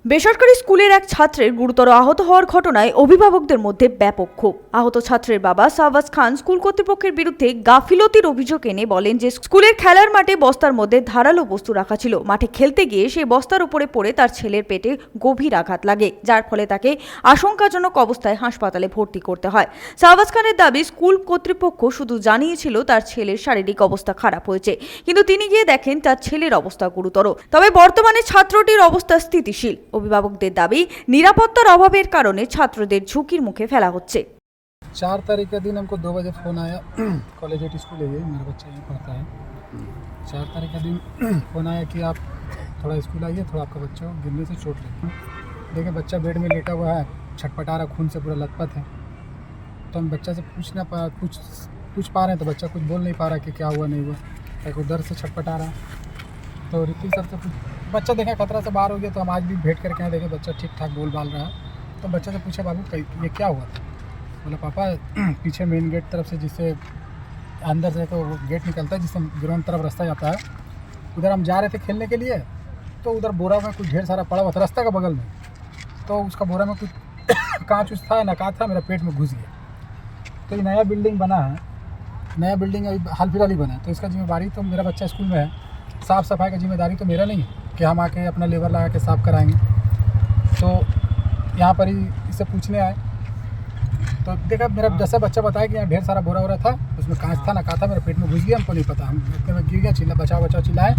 বেসরকারি স্কুলের এক ছাত্রের গুরুতর আহত হওয়ার ঘটনায় অভিভাবকদের মধ্যে ব্যাপক ক্ষোভ। আহত ছাত্রের বাবা শাহবাজ খান স্কুল কর্তৃপক্ষের বিরুদ্ধে গাফিলতির অভিযোগ এনে বলেন যে স্কুলের খেলার মাঠে বস্তার মধ্যে ধারালো বস্তু রাখা ছিল। মাঠে খেলতে গিয়ে সেই বস্তার উপরে পড়ে তার ছেলের পেটে গভীর আঘাত লাগে, যার ফলে তাকে আশঙ্কাজনক অবস্থায় হাসপাতালে ভর্তি করতে হয়। শাহবাজ খানের দাবি, স্কুল কর্তৃপক্ষ শুধু জানিয়েছিল তার ছেলের শারীরিক অবস্থা খারাপ হয়েছে, কিন্তু তিনি গিয়ে দেখেন তার ছেলের অবস্থা গুরুতর। তবে বর্তমানে ছাত্রটির অবস্থা স্থিতিশীল। অভিভাবকদের দাবি, নিরাপত্তার অভাবের কারণে ছাত্রদের ঝুঁকির মুখে ফেলা হচ্ছে। 4 तारीख के दिन हमको 2 बजे फ़ोन आया। कॉलेज स्कूल है ये, मेरा बच्चा यहीं पढ़ता है। 4 तारीख के दिन फ़ोन आया कि आप थोड़ा स्कूल आइए, थोड़ा आपका बच्चा गिरने से चोट लगी। देखिए बच्चा बेड में लेटा हुआ है, छटपटा रहा, खून से पूरा लथपथ है। तो हम बच्चा से पूछ पा रहे हैं तो बच्चा कुछ बोल नहीं पा रहा कि क्या हुआ नहीं हुआ, एक उधर से छटपटा रहा। तो ऋतिक सर से बच्चा देखे खतरा से बाहर हो गया, तो हम आज भी भेंट करके आए, देखे बच्चा ठीक ठाक बोल बाल रहा है। तो बच्चे से पूछा, बाबू ये क्या हुआ था? बोला, पापा पीछे मेन गेट तरफ से, जिससे अंदर से तो गेट निकलता है जिससे ग्राउंड तरफ रास्ता जाता है, उधर हम जा रहे थे खेलने के लिए। तो उधर बोरा में कुछ ढेर सारा पड़ा हुआ था रास्ता का बगल में, तो उसका बोरा में कुछ कांच उस था ना, कांच था, मेरा पेट में घुस गया। तो ये नया बिल्डिंग बना है, नया बिल्डिंग हाल फिलहाल ही बना है, तो इसका जिम्मेदारी तो मेरा बच्चा स्कूल में है, साफ़ सफाई का जिम्मेदारी तो मेरा नहीं है कि हम आके अपना लेबर लगा के साफ़ कराएंगे। तो यहाँ पर ही इससे पूछने आए, तो देखा मेरा जैसा बच्चा बताया कि यहाँ ढेर सारा बोरा वोरा था, उसमें कांच था ना, कहा था, मेरे पेट में घुस गया, हमको नहीं पता, हम इतने में गिर गया, चिल्ला बचाओ चिल्लाए।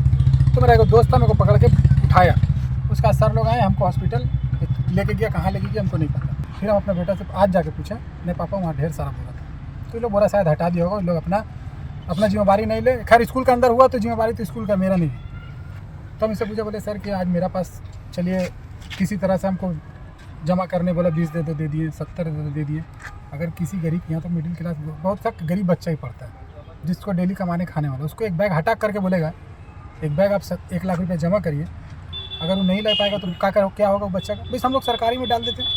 तो मेरा एक दोस्त था, मेरे को पकड़ के उठाया, उसका सर लोग आए, हमको हॉस्पिटल लेके गया, कहाँ लेके गया हमको नहीं पता। फिर हम अपने बेटा से आज जाके पूछा, नहीं पापा वहाँ ढेर सारा बोरा था। तो लोग बोरा शायद हटा दिया होगा, लोग अपना जिम्मेदारी नहीं ले। खैर स्कूल के अंदर हुआ तो जिम्मेदारी तो स्कूल का, मेरा नहीं है। तो हम इससे पूछा, बोले सर कि आज मेरा पास चलिए किसी तरह से हमको जमा करने बोला, 20 दे दिए, 70 दे दिए। अगर किसी गरीब, यहाँ तो मिडिल क्लास बहुत सा गरीब बच्चा ही पढ़ता है, जिसको डेली कमाने खाने वाला, उसको एक बैग हटा करके बोलेगा एक बैग आप 1 लाख रुपये जमा करिए, अगर वो नहीं ले पाएगा तो क्या होगा बच्चा का? बस हम लोग सरकारी में डाल देते हैं।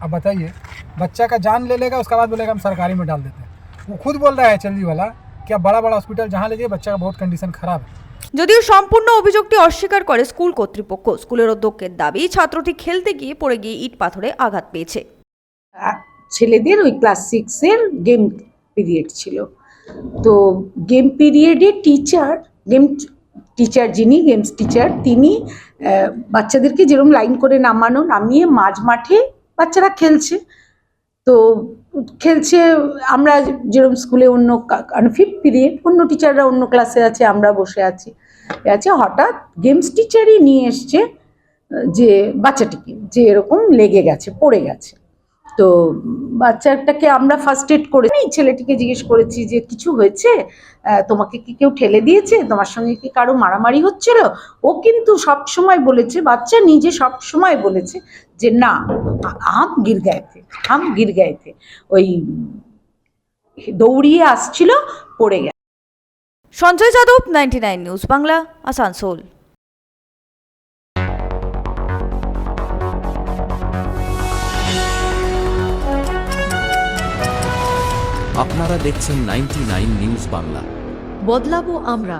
अब बताइए, बच्चा का जान ले लेगा, उसके बाद बोलेगा हम सरकारी में डाल देते हैं। वो खुद बोल रहा है चल्ली वाला कि अब बड़ा हॉस्पिटल जहाँ ले जाइए, बच्चा का बहुत कंडीशन खराब है। যদিও সম্পূর্ণ অভিযোগটি অস্বীকার করে স্কুল কর্তৃপক্ষ। স্কুলের অধ্যক্ষের দাবি, ছাত্রটি খেলতে গিয়ে পড়ে গিয়ে ইট পাথরে আঘাত পেয়েছে। ছেলেদের ওই ক্লাস 6 এর গেম পিরিয়ড ছিল, তো গেম পিরিয়ডে টিচার যিনি গেমস টিচার, তিনি বাচ্চাদেরকে যেরকম লাইন করে নামিয়ে মাঝ মাঠে বাচ্চারা খেলছে, তো খেলছে, আমরা যেরকম স্কুলে অন্য 5th পিরিয়ড অন্য টিচাররা অন্য ক্লাসে আছে, আমরা বসে আছি, হঠাৎ গেমস টিচারই নিয়ে এসছে যে বাচ্চাটিকে যে এরকম লেগে গেছে, পড়ে গেছে। তো বাচ্চাটাকে আমরা ফার্স্ট এড করে ছেলেটিকে জিজ্ঞেস করেছি যে কিছু হয়েছে, তোমাকে কি কেউ ঠেলে দিয়েছে, তোমার সঙ্গে কি কারো মারামারি হচ্ছিল? ও কিন্তু সব সময় বলেছে, বাচ্চা নিজে সব সময় বলেছে যে না, হাম গির গায়ে ওই দৌড়িয়ে আসছিল, পড়ে গেছে। সঞ্জয় যাদব, 99 নিউজ বাংলা, আসানসোল। আপনারা দেখছেন 99 নিউজ বাংলা। বদলাবো আমরা।